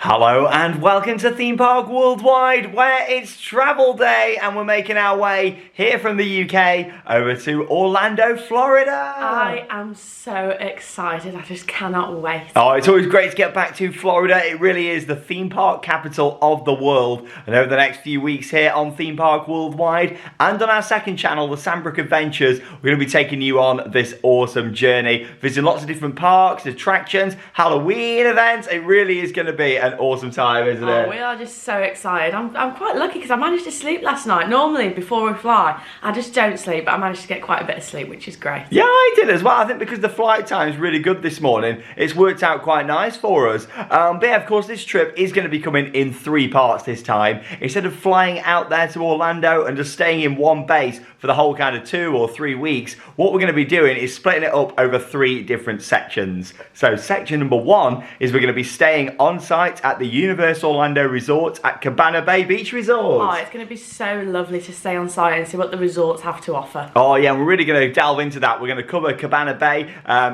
Hello and welcome to Theme Park Worldwide, where it's travel day and we're making our way here from the UK over to Orlando, Florida. I am so excited, I just cannot wait. Oh, it's always great to get back to Florida. It really is the theme park capital of the world. And over the next few weeks here on Theme Park Worldwide and on our second channel, the Sandbrook Adventures, we're going to be taking you on this awesome journey, visiting lots of different parks, attractions, Halloween events. It really is going to be an awesome time, isn't it? We are just so excited. I'm quite lucky because I managed to sleep last night. Normally, before we fly, I just don't sleep, but I managed to get quite a bit of sleep, which is great. Yeah, I did as well. I think because the flight time is really good this morning, it's worked out quite nice for us. But yeah, of course, this trip is going to be coming in 3 parts this time. Instead of flying out there to Orlando and just staying in one base for the whole kind of 2 or 3 weeks, what we're going to be doing is splitting it up over 3 different sections. So section number 1 is we're going to be staying on site at the Universal Orlando Resort at Cabana Bay Beach Resort. Oh, it's going to be so lovely to stay on site and see what the resorts have to offer. Oh yeah, we're really going to delve into that. We're going to cover Cabana Bay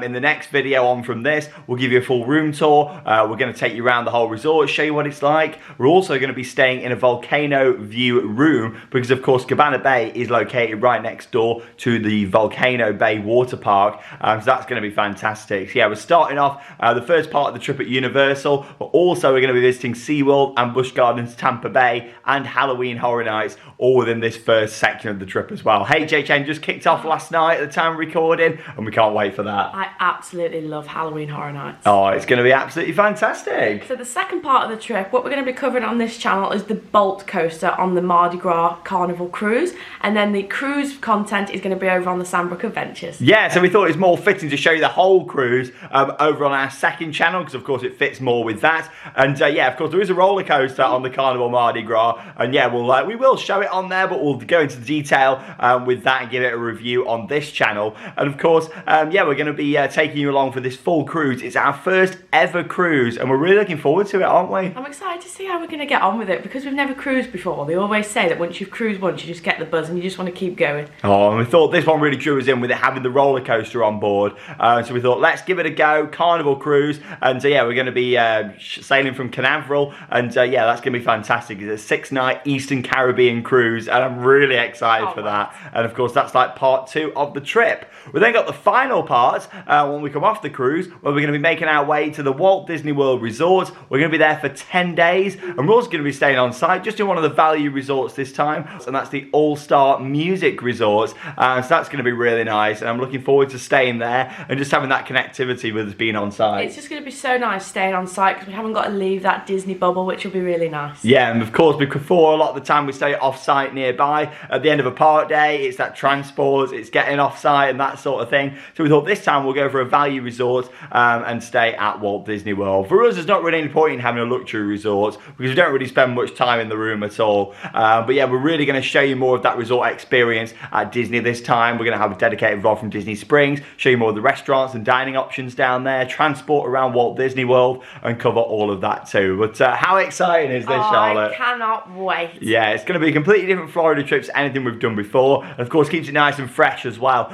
in the next video on from this. We'll give you a full room tour. We're going to take you around the whole resort, show you what it's like. We're also going to be staying in a volcano view room because of course Cabana Bay is located right next door to the Volcano Bay water park. So that's going to be fantastic. So yeah, we're starting off the first part of the trip at Universal, but also we're going to be visiting SeaWorld and Busch Gardens Tampa Bay and Halloween Horror Nights, all within this first section of the trip as well. HHN just kicked off last night at the time of recording and we can't wait for that. I absolutely love Halloween Horror Nights. Oh, it's going to be absolutely fantastic. So the second part of the trip, what we're going to be covering on this channel is the Bolt coaster on the Mardi Gras Carnival cruise, and then the cruise content is going to be over on the Sandbrook Adventures. Yeah, so we thought it was more fitting to show you the whole cruise over on our second channel because of course it fits more with that. And yeah, of course there is a roller coaster on the Carnival Mardi Gras, and yeah, we will show it on there, but we'll go into detail with that and give it a review on this channel. And of course, yeah, we're going to be taking you along for this full cruise. It's our first ever cruise, and we're really looking forward to it, aren't we? I'm excited to see how we're going to get on with it because we've never cruised before. They always say that once you've cruised once, you just get the buzz and you just want to keep going. Oh, and we thought this one really drew us in with it having the roller coaster on board. So we thought, let's give it a go, Carnival cruise. And yeah, we're going to be sailing from Canaveral, and yeah, that's going to be fantastic. It's a 6-night Eastern Caribbean cruise, and I'm really excited for that. And of course, that's like part 2 of the trip. We then got the final part when we come off the cruise, where we're going to be making our way to the Walt Disney World Resort. We're going to be there for 10 days, and we're also going to be staying on site just in one of the value resorts this time, and that's the All-Star Music Resort. So that's going to be really nice, and I'm looking forward to staying there and just having that connectivity with us being on site. It's just going to be so nice staying on site because we haven't got to leave that Disney bubble, which will be really nice. Yeah, and of course, before a lot of the time we stay off-site nearby. At the end of a park day, it's that transport, it's getting off-site and that sort of thing. So we thought this time we'll go for a value resort and stay at Walt Disney World. For us, there's not really any point in having a luxury resort because we don't really spend much time in the room at all. But yeah, we're really going to show you more of that resort experience at Disney this time. We're going to have a dedicated vlog from Disney Springs, show you more of the restaurants and dining options down there, transport around Walt Disney World, and cover all of that too. But how exciting is this, Charlotte? I cannot wait. Yeah, it's going to be a completely different Florida trip to anything we've done before. And of course, keeps it nice and fresh as well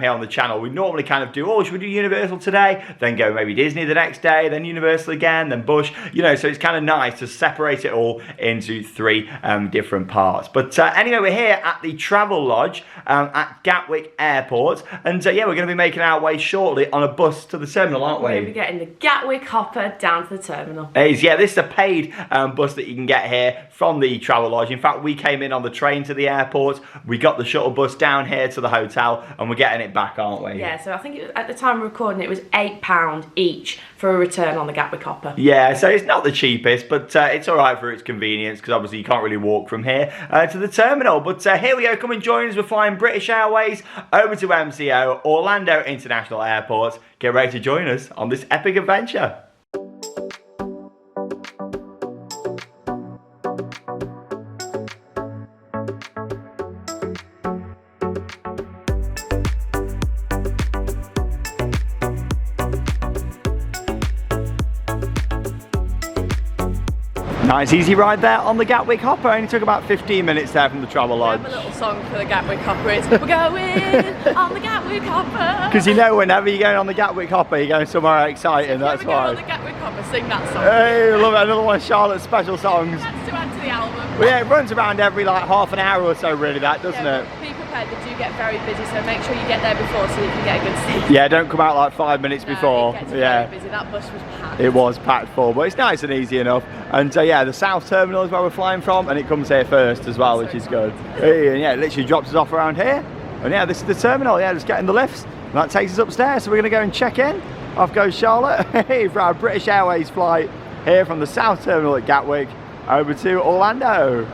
here on the channel. We normally kind of do, oh, should we do Universal today? Then go maybe Disney the next day, then Universal again, then Busch. You know, so it's kind of nice to separate it all into 3 different parts. But anyway, we're here at the Travel Lodge at Gatwick Airport. And yeah, we're going to be making our way shortly on a bus to the terminal, aren't we? We're going to be getting the Gatwick hopper down to the terminal. Yeah, this is a paid bus that you can get here from the Travel Lodge. In fact, we came in on the train to the airport, we got the shuttle bus down here to the hotel, and we're getting it back, aren't we? Yeah, so I think at the time of recording it was £8 each for a return on the Gatwick hopper. Yeah, so it's not the cheapest, but it's alright for its convenience because obviously you can't really walk from here to the terminal. But here we go, come and join us. We're flying British Airways over to MCO, Orlando International Airport. Get ready to join us on this epic adventure. Nice easy ride there on the Gatwick Hopper. Only took about 15 minutes there from the travel lodge. I have a little song for the Gatwick Hopper. It's we're going on the Gatwick Hopper. Because you know whenever you're going on the Gatwick Hopper, you're going somewhere exciting, that's If we go why. on the Gatwick Hopper, sing that song. Hey, I love it. Another one of Charlotte's special songs. That's to add to the album. Well, yeah, it runs around every like half an hour or so really, that, doesn't Yeah, it? but be prepared, they do get very busy, so make sure you get there before so you can get a good seat. Yeah, don't come out like 5 minutes before. It gets Yeah. very busy. That bus was packed. It was packed full, but it's nice and easy enough. And yeah, the South Terminal is where we're flying from, and it comes here first as well, which is good. Hey, and yeah, it literally drops us off around here. And yeah, this is the terminal. Yeah, just get in the lifts, and that takes us upstairs. So we're going to go and check in. Off goes Charlotte for our British Airways flight here from the South Terminal at Gatwick over to Orlando.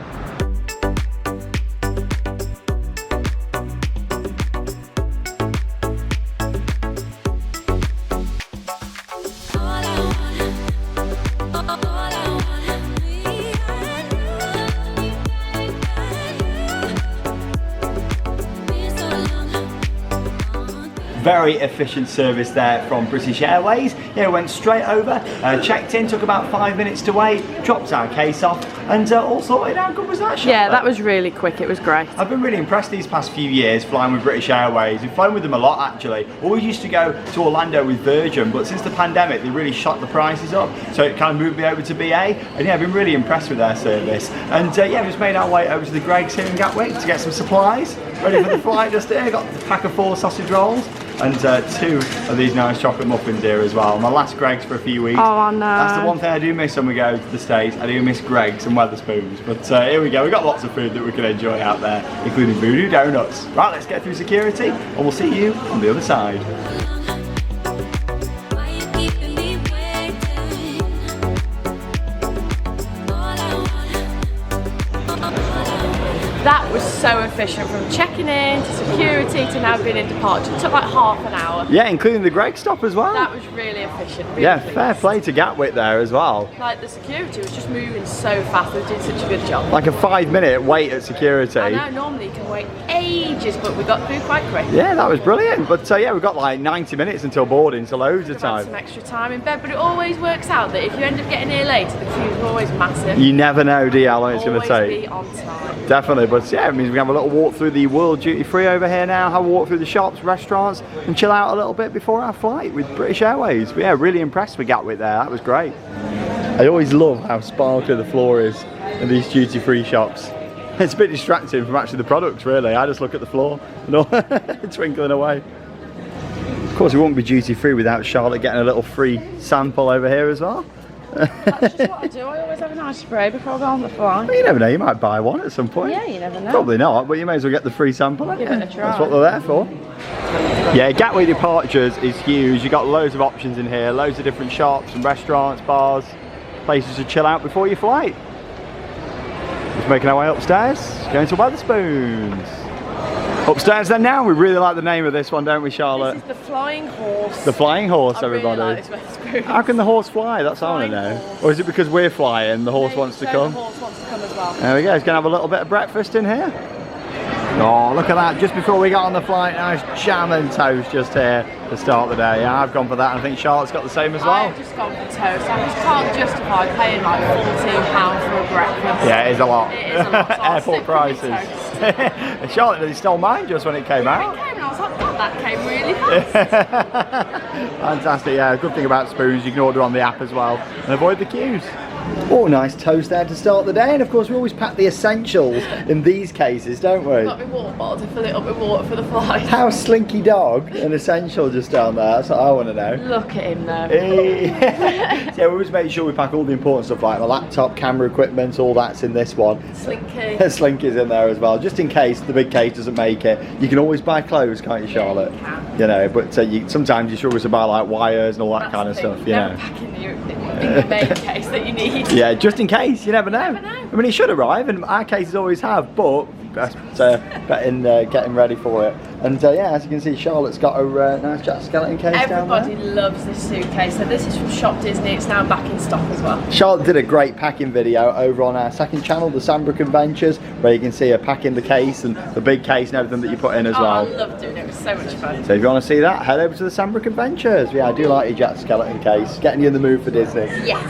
Very efficient service there from British Airways. Yeah, went straight over, checked in, took about 5 minutes to wait, dropped our case off, and all sorted. How good was that, Charlotte? Yeah, that was really quick. It was great. I've been really impressed these past few years flying with British Airways. We've flown with them a lot actually. Always used to go to Orlando with Virgin, but since the pandemic they really shot the prices up, so it kind of moved me over to BA, and yeah, I've been really impressed with their service. And yeah, we just made our way over to the Greggs here in Gatwick to get some supplies, ready for the flight just here. Got a pack of 4 sausage rolls and 2 of these nice chocolate muffins here as well. My last Greggs for a few weeks. Oh, I know. That's the one thing I do miss when we go to the States. I do miss Greggs and Wetherspoons. But here we go. We've got lots of food that we can enjoy out there, including voodoo donuts. Right, let's get through security and we'll see you on the other side. That was so efficient, from checking in to security to now being in departure. It took like half an hour. Yeah, including the Greggs stop as well. That was really efficient. Really Yeah, pleased. fair play to Gatwick there as well. Like the security was just moving so fast. They did such a good job. Like a 5-minute wait at security. I know, normally you can wait ages, but we got through quite quick. Yeah, that was brilliant. But yeah, we've got like 90 minutes until boarding, so loads of We've had time. some extra time in bed, but it always works out that if you end up getting here later, the queues are always massive. You never know, do you, how long it's going to Always take. be on time. Definitely, but yeah, it means we can have a little walk through the World Duty Free over here now, have a walk through the shops, restaurants, and chill out a little bit before our flight with British Airways. But yeah, really impressed with Gatwick there, that was great. I always love how sparkly the floor is in these duty free shops. It's a bit distracting from actually the products really. I just look at the floor and all twinkling away. Of course, it wouldn't be duty free without Charlotte getting a little free sample over here as well. That's just what I do. I always have a nice spray before I go on the flight. Well, you never know, you might buy one at some point. Yeah, you never know. Probably not, but you may as well get the free sample. Give it a try. That's what they're there for. Yeah, Gatwick departures is huge. You've got loads of options in here, loads of different shops and restaurants, bars, places to chill out before your flight. Just making our way upstairs, going to Wetherspoons. Upstairs then now, we really like the name of this one, don't we, Charlotte? This is the Flying Horse. The Flying Horse, I really everybody. like this Wetherspoons. How can the horse fly? That's all I Flying know. horse. Or is it because we're flying, the horse wants to So come? The horse wants to come as well. There we go, he's going to have a little bit of breakfast in here. Oh, look at that, just before we got on the flight, nice jam and toast just here to start the day. Yeah, I've gone for that, and I think Charlotte's got the same as well. I've just gone for toast. I just can't justify paying like £14 for a breakfast. Yeah, it is a lot. It is a lot. So I'll Airport stick with my prices. toast. Charlotte nearly stole mine just when it came It out. came and I was like, God, that came really fast. Fantastic, yeah, good thing about spoons, you can order on the app as well and avoid the queues. Oh, nice toast there to start the day, and of course we always pack the essentials in these cases, don't we? Got my water bottle to fill it up with water for the flight. How slinky dog, an essential just down there, that's what I want to know. Look at him though. Yeah, we always make sure we pack all the important stuff like my laptop, camera equipment, all that's in this one. Slinky. Slinky's in there as well, just in case the big case doesn't make it. You can always buy clothes, can't you, Charlotte? Yeah, you can. You know, but sometimes you're sure to buy like wires and all that That's kind of the thing. stuff, you Never know. pack in the main case that you need. Yeah, just in case, you never know. You never know. I mean, it should arrive, and our cases always have, but best getting ready for it. And yeah, as you can see, Charlotte's got a nice Jack Skellington case down there. Everybody loves this suitcase. So this is from Shop Disney. It's now back in stock as well. Charlotte did a great packing video over on our second channel, the Sandbrook Adventures, where you can see her packing the case and the big case and everything that you put in as well. I loved doing it. It was so much fun. So if you want to see that, head over to the Sandbrook Adventures. Yeah, I do like your Jack Skellington case, getting you in the mood for Disney. Yes.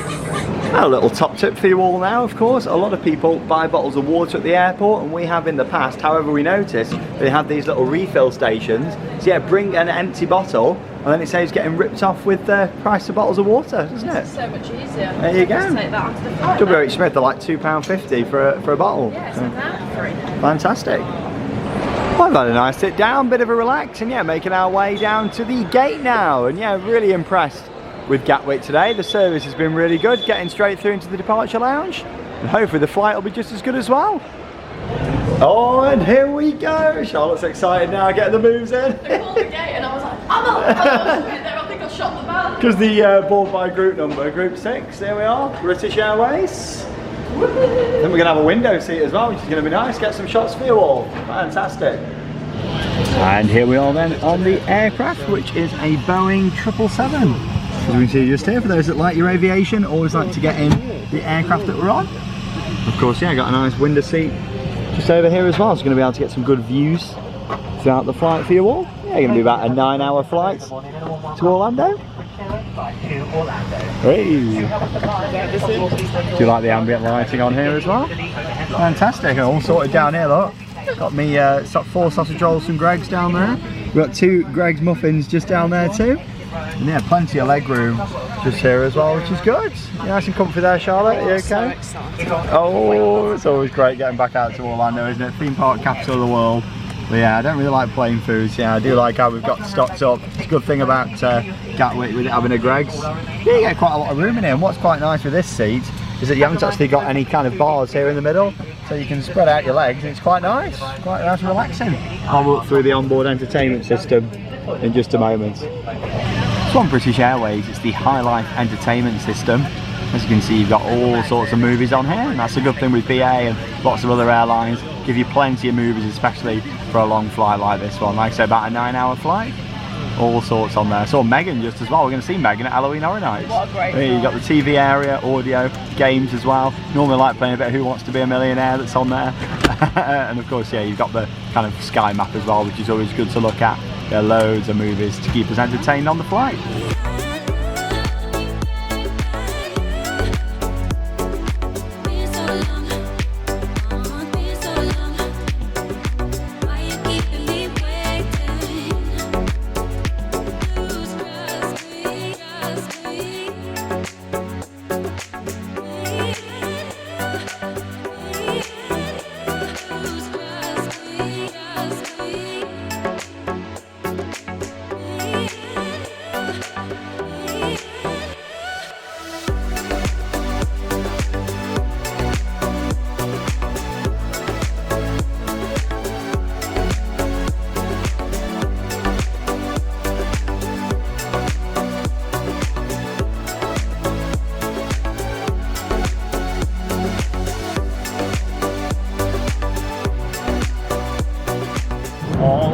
A little top tip for you all now, of course. A lot of people buy bottles of water at the airport, and we have in the past. However, we noticed they have these little refill stations. So yeah, bring an empty bottle, and then it saves getting ripped off with the price of bottles of water, doesn't it? It's so much easier. There you go. Just take that onto the flight. WH Smith are like £2.50 for a bottle. Yeah, it's like that. Free. Fantastic. Well, I've had a nice sit down, bit of a relax, and yeah, making our way down to the gate now. And yeah, really impressed with Gatwick today. The service has been really good, getting straight through into the departure lounge, and hopefully the flight will be just as good as well. Oh, and here we go. Charlotte's excited now, getting the moves in. They called the gate and I was like, I'm up. I think I shot the van. Because the board by group number, group 6, there we are, British Airways. Then we're going to have a window seat as well, which is going to be nice, get some shots for you all. Fantastic. And here we are then on the aircraft, which is a Boeing 777. As we can see just here, for those that like your aviation, always like to get in the aircraft that we're on. Of course, yeah, got a nice window seat just over here as well, so you're going to be able to get some good views throughout the flight for you all. Yeah, going to be about a 9-hour flight to Orlando. Hey. Do you like the ambient lighting on here as well? Fantastic, all sorted down here, look. Got me 4 sausage rolls from Greg's down there. We've got 2 Greg's muffins just down there too. And yeah, plenty of leg room just here as well, which is good. You nice and comfy there, Charlotte? You okay? So excited. Oh, it's always great getting back out to Orlando, isn't it? Theme park capital of the world. But yeah, I don't really like plain foods. Yeah, I do like how we've got stocked up. It's a good thing about Gatwick with it having a Greg's. Yeah, you get quite a lot of room in here. And what's quite nice with this seat is that you haven't actually got any kind of bars here in the middle, so you can spread out your legs, and it's quite nice and relaxing. I'll walk through the onboard entertainment system in just a moment. So on British Airways, it's the High Life Entertainment System. As you can see, you've got all sorts of movies on here, and that's a good thing with BA and lots of other airlines. Give you plenty of movies, especially for a long flight like this one. Like I say, about a 9-hour flight. All sorts on there. Saw Megan just as well. We're going to see Megan at Halloween Horror Nights. What a great You've got the TV area, audio, games as well. Normally like playing a bit of Who Wants to Be a Millionaire that's on there. And of course, yeah, you've got the kind of sky map as well, which is always good to look at. There are loads of movies to keep us entertained on the flight.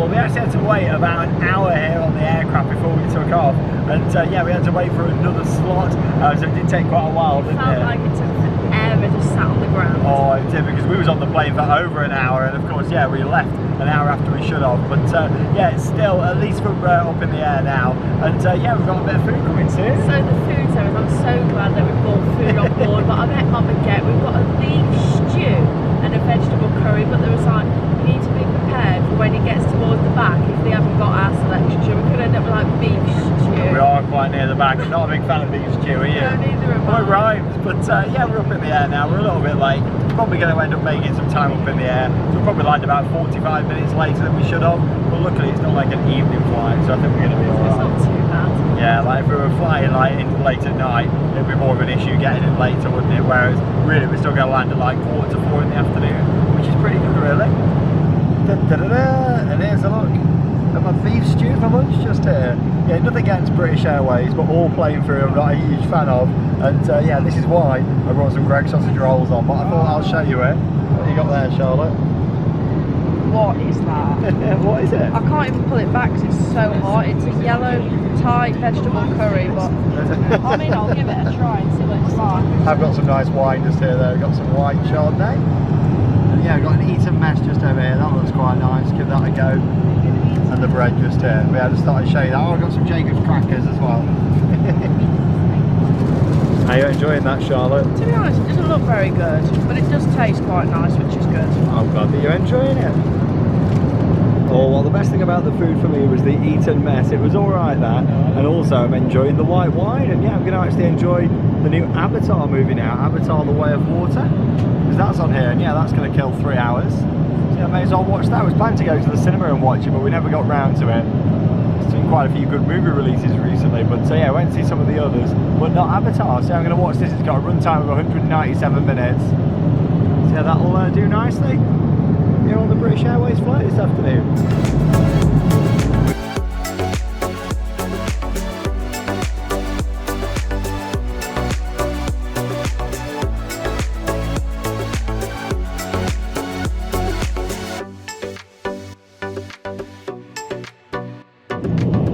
We actually had to wait about an hour here on the aircraft before we took off, and yeah, we had to wait for another slot, so it did take quite a while, didn't it? Felt like it took forever just sat on the ground. Oh, it did, because we was on the plane for over an hour, and of course, yeah, we left an hour after we should have, but yeah, it's still, at least we're up in the air now, and yeah, we've got a bit of food coming soon. So the food service, I'm so glad that we brought food on board, but I met Mum and Get, we've got a beef stew and a vegetable curry, but there was like, we need to be prepared for when it gets towards the back if they haven't got our selection, so we could end up with like beef stew. We are quite near the back. I'm not a big fan of beef stew, are you? No, neither am Well, I. it rhymes, but yeah, we're up in the air now. We're a little bit late. We're probably going to end up making some time up in the air. So we'll probably land about 45 minutes later than we should have, but luckily it's not like an evening flight, so I think we're going to be It's alright. not too bad. Yeah, like if we were flying like in late at night, it'd be more of an issue getting in later, wouldn't it? Whereas really we're still going to land at like 3:45 in the afternoon, which is pretty good really. And here's a look at my beef stew for lunch just here. Yeah, nothing against British Airways, but all plain food I'm not a huge fan of. And yeah, this is why I brought some Greg's sausage rolls on, but I thought I'll show you it. What you got there, Charlotte? What is that? What is it? I can't even pull it back because it's so hot. It's a yellow Thai vegetable curry, but I mean, I'll give it a try and see what it's like. I've got some nice wine just here though. Got some white Chardonnay. And yeah, I've got an Eton mess just over here. That looks quite nice. Give that a go. And the bread just here. But yeah, I just thought I'd show you that. Oh, I've got some Jacob's crackers as well. Are you enjoying that, Charlotte? To be honest, it doesn't look very good, but it does taste quite nice, which is good. I'm glad that you're enjoying it. Oh, well, the best thing about the food for me was the Eton mess. It was alright, that. And also, I'm enjoying the white wine. And yeah, I'm going to actually enjoy the new Avatar movie now. Avatar The Way of Water. Because that's on here. And yeah, that's going to kill 3 hours. So yeah, I may as well watch that. I was planning to go to the cinema and watch it, but we never got round to it. There's been quite a few good movie releases recently. But so yeah, I went to see some of the others. But not Avatar. So I'm going to watch this. It's got a runtime of 197 minutes. So yeah, that'll do nicely. Here on the British Airways flight this afternoon.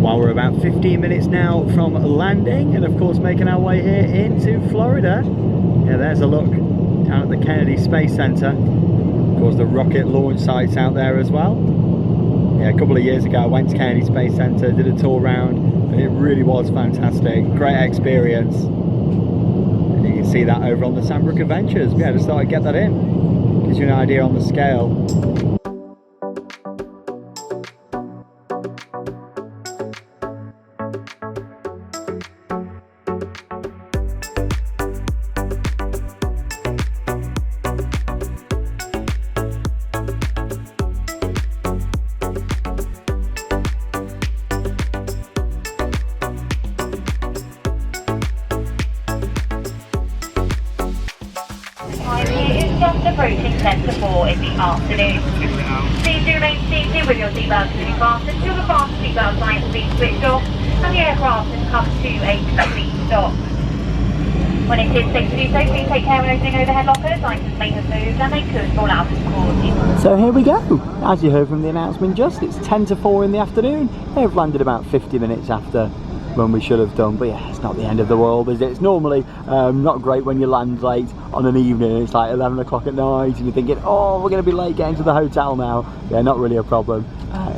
Well, we're about 15 minutes now from landing and of course making our way here into Florida. Yeah, there's a look down at the Kennedy Space Center. Of course, the rocket launch sites out there as well. Yeah, a couple of years ago I went to Kennedy Space Center, did a tour round, and it really was fantastic. Great experience. And you can see that over on the Sandbrook Adventures. Yeah, I just thought I'd get that in. Gives you an idea on the scale. Approaching Centre 4 in the afternoon. Please do remain seated with your seatbelts fully fastened until the fasten seatbelt sign has been switched off and the aircraft has come to a complete stop. When it is safe to do so, please take care when opening overhead lockers. Items may have moved and they could fall out of course. So here we go. As you heard from the announcement just, it's 10 to 4 in the afternoon. They've landed about 50 minutes after when we should have done, but yeah, it's not the end of the world, is it? It's normally not great when you land late on an evening. It's like 11 o'clock at night and you're thinking, oh, we're going to be late getting to the hotel now. Yeah, not really a problem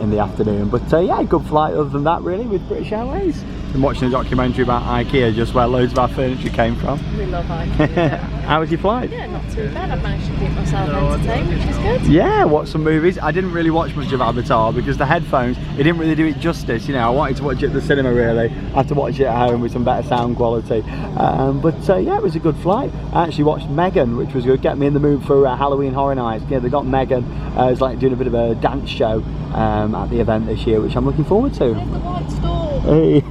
in the afternoon, but yeah, good flight other than that really with British Airways. I'm watching a documentary about IKEA, just where loads of our furniture came from. We love IKEA. How was your flight? Yeah, not too bad. I've managed to keep myself entertained, which is good. Yeah, watched some movies. I didn't really watch much of Avatar because the headphones, it didn't really do it justice. You know, I wanted to watch it at the cinema really. I had to watch it at home with some better sound quality. But yeah, it was a good flight. I actually watched Megan, which was good. Get me in the mood for Halloween Horror Nights. Yeah, they got Megan. It's like doing a bit of a dance show at the event this year, which I'm looking forward to. There's the white store. Hey.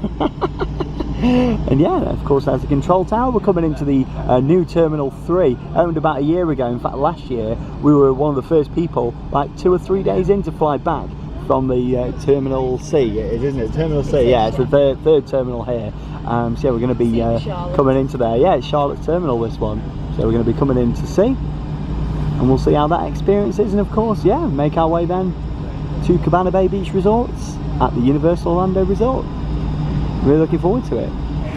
And yeah, of course, there's the control tower. We're coming into the new Terminal 3, owned about a year ago. In fact, last year we were one of the first people, like 2 or 3 days in, to fly back from the Terminal C. It is, isn't it? Terminal C, yeah, it's the third terminal here. So yeah, we're going to be coming into there. Yeah, it's Charlotte's terminal, this one. So we're going to be coming in to see, and we'll see how that experience is. And of course, yeah, make our way then to Cabana Bay Beach Resorts at the Universal Orlando Resort. Really looking forward to it.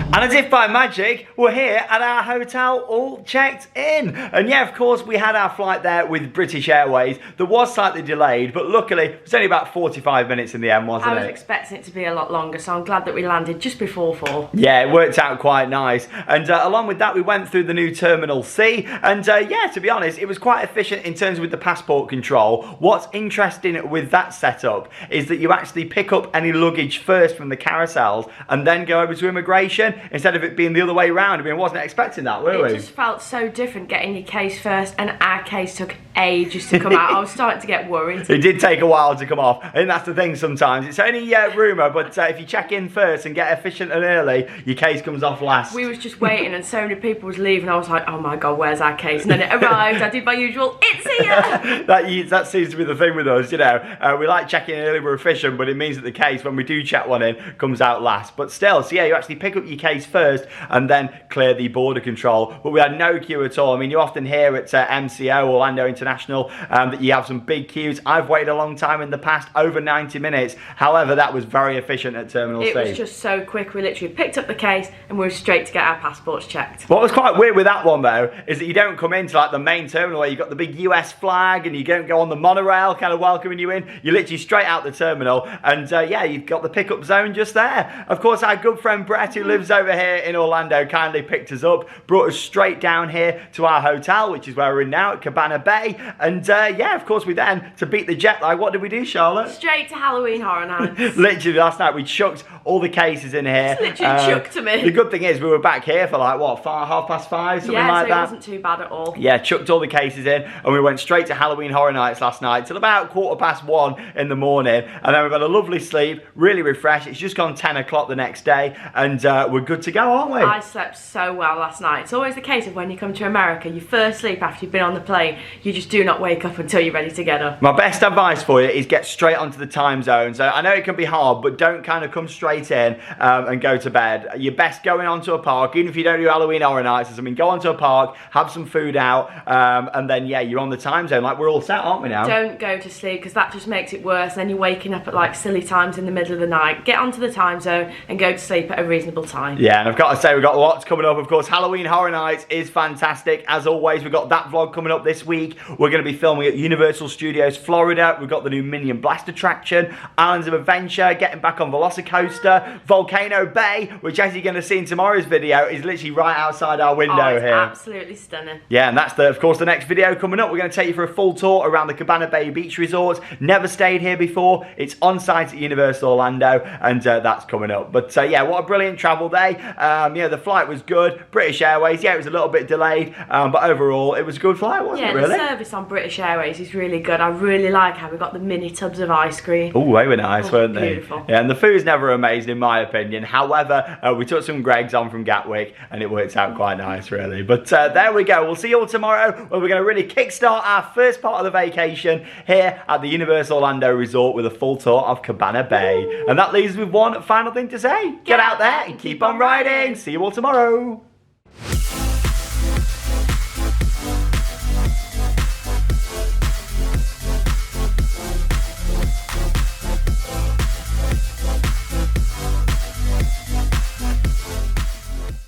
And as if by magic, we're here at our hotel all checked in. And yeah, of course, we had our flight there with British Airways. That was slightly delayed, but luckily it was only about 45 minutes in the end, wasn't it? I was expecting it to be a lot longer, so I'm glad that we landed just before 4. Yeah, it worked out quite nice. And along with that, we went through the new Terminal C. And yeah, to be honest, it was quite efficient in terms with the passport control. What's interesting with that setup is that you actually pick up any luggage first from the carousels and then go over to immigration, instead of it being the other way around. I mean, I wasn't expecting that, were we? It just felt so different getting your case first, and our case took ages to come out. I was starting to get worried. It did take a while to come off. I think that's the thing sometimes. It's only rumour, but if you check in first and get efficient and early, your case comes off last. We was just waiting and so many people was leaving. I was like, oh my God, where's our case? And then it arrived. I did my usual, it's here! that seems to be the thing with us, you know. We like checking in early, we're efficient, but it means that the case, when we do check one in, comes out last. But still, so yeah, you actually pick up your case case first and then clear the border control. But we had no queue at all. I mean, you often hear at MCO, Orlando International, that you have some big queues. I've waited a long time in the past, over 90 minutes. However, that was very efficient at Terminal C. It was just so quick. We literally picked up the case and we were straight to get our passports checked. What was quite weird with that one though is that you don't come into like the main terminal where you've got the big US flag and you don't go on the monorail kind of welcoming you in. You're literally straight out the terminal and yeah, you've got the pickup zone just there. Of course, our good friend Brett, who lives over here in Orlando, kindly picked us up, brought us straight down here to our hotel, which is where we're in now at Cabana Bay. And yeah, of course, we then, to beat the jet lag, what did we do, Charlotte? Straight to Halloween Horror Nights. Literally last night we chucked all the cases in here. It's literally chucked to me. The good thing is we were back here for like what, 5:30, something like that. Yeah, so it wasn't too bad at all. Yeah, chucked all the cases in and we went straight to Halloween Horror Nights last night till about 1:15 in the morning, and then we've had a lovely sleep, really refreshed. It's just gone 10 o'clock the next day and we're good to go, aren't we? I slept so well last night. It's always the case of when you come to America, you first sleep after you've been on the plane, you just do not wake up until you're ready to get up. My best advice for you is get straight onto the time zone. So I know it can be hard, but don't kind of come straight in and go to bed. You're best going onto a park, even if you don't do Halloween Horror Nights. I mean, go onto a park, have some food out, and then yeah, you're on the time zone. Like we're all set, aren't we now? Don't go to sleep because that just makes it worse. Then you're waking up at like silly times in the middle of the night. Get onto the time zone and go to sleep at a reasonable time. Yeah, and I've got to say we've got lots coming up. Of course, Halloween Horror Nights is fantastic. As always, we've got that vlog coming up this week. We're going to be filming at Universal Studios Florida. We've got the new Minion Blast attraction, Islands of Adventure, getting back on Velocicoaster, Volcano Bay, which as you're going to see in tomorrow's video is literally right outside our window it's here. Absolutely stunning. Yeah, and that's of course the next video coming up. We're going to take you for a full tour around the Cabana Bay Beach Resort. Never stayed here before. It's on site at Universal Orlando, and that's coming up. But yeah, what a brilliant travel day. Yeah, the flight was good. British Airways, yeah, it was a little bit delayed, but overall it was a good flight, wasn't it, really? Yeah, the service on British Airways is really good. I really like how we got the mini tubs of ice cream. Oh, they were nice, weren't they? Beautiful. Yeah, and the food's never amazing in my opinion. However, we took some Greggs on from Gatwick and it worked out quite nice, really. But there we go. We'll see you all tomorrow when we're going to really kickstart our first part of the vacation here at the Universal Orlando Resort with a full tour of Cabana Bay. And that leaves us with one final thing to say. Get out there and keep on riding. See you all tomorrow.